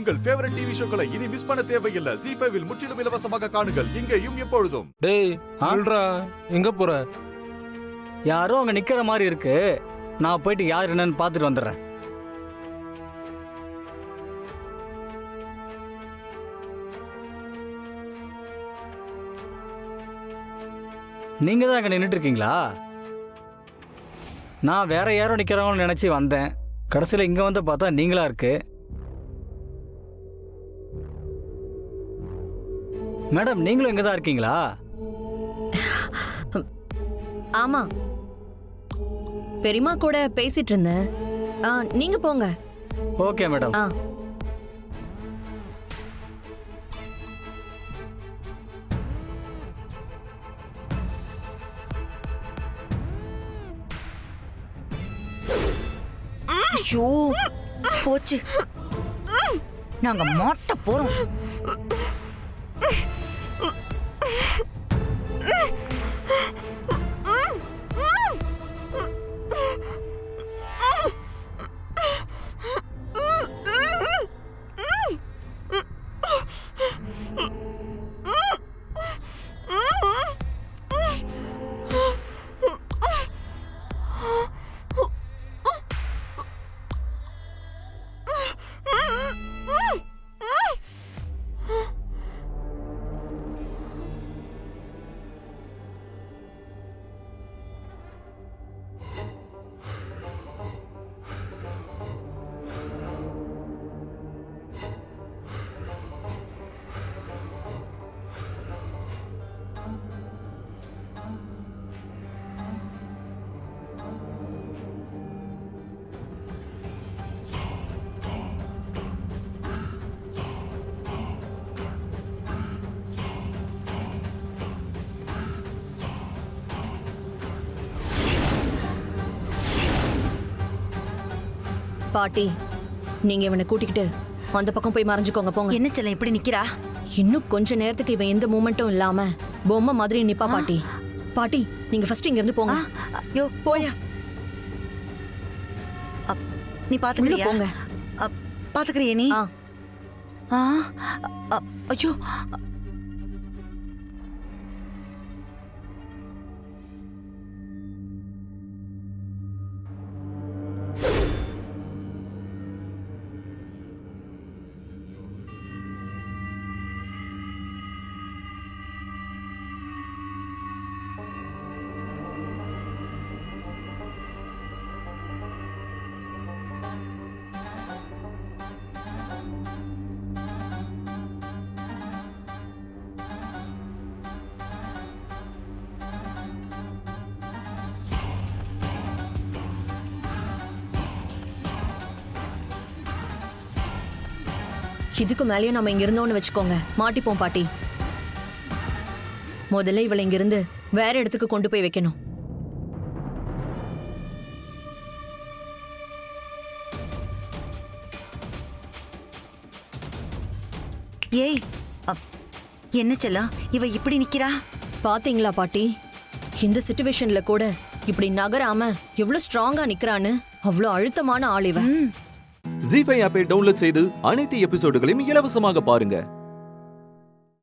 உங்கள் favourite TV ஷோக்களை இனி miss பண்ண தேவையில்லை. ZEE5 இல் முற்றிலும் இலவசமாக காணுங்கள், இங்கேயும் எப்பொழுதும். டேய் ஆல்ரா, எங்க போற? யாரோ அங்க நிக்கிற மாதிரி இருக்கு. நான் போயிட்டு யார் என்னன்னு பார்த்துட்டு வந்துடுறேன். நீங்க தான் அங்க நின்றுட்டு இருக்கீங்களா? நான் வேற யாரோ நிக்கிறவங்கன்னு நினைச்சு வந்தேன். கடைசியில் இங்க வந்து பார்த்தா நீங்களா இருக்கு. மேடம், நீங்களும் இங்க தான் இருக்கீங்களா? ஆமா, பெரியமா கூட பேசிட்டு இருந்தேன். நீங்க போங்க. Okay madam. ஐயோ போச்சு, நாங்க மாட்ட போறோம். பாட்டி, நீங்க இவனை கூட்டிக்கிட்டு அந்த பக்கம் போய் மறைஞ்சுக்கோங்க, போங்க. என்ன செல்லம் இப்படி நிக்கிறா? இன்னும் கொஞ்ச நேரத்துக்கு இவன் எந்த மூமெண்ட்டும் இல்லாம பொம்மை மாதிரி நிப்பா பாட்டி. பாட்டி, நீங்க ஃபர்ஸ்ட் இங்க இருந்து போங்க. யோ போயா, நீ பாத்துக்கிறியா? போங்க. பாத்துக்கிறியா நீ? ஐயோ, இதுக்கு மேலேயும் நம்ம இங்க இருந்தோம்னு வச்சுக்கோங்க, மாட்டிப்போம் பாட்டி. முதல்ல இவளை இங்க இருந்து வேற இடத்துக்கு கொண்டு போய் வைக்கணும். ஏய் என்ன செல்லம் இவ இப்படி நிக்கிறா? பாத்தீங்களா பாட்டி, இந்த சிச்சுவேஷன்ல கூட இப்படி நகராம எவ்வளவு ஸ்ட்ராங்கா நிக்கிறான்னு. அவ்வளவு அழுத்தமான ஆள் இவன். ZEE5 ஆப்பை டவுன்லோட் செய்து அனைத்து எபிசோடுகளையும் இலவசமாக பாருங்க.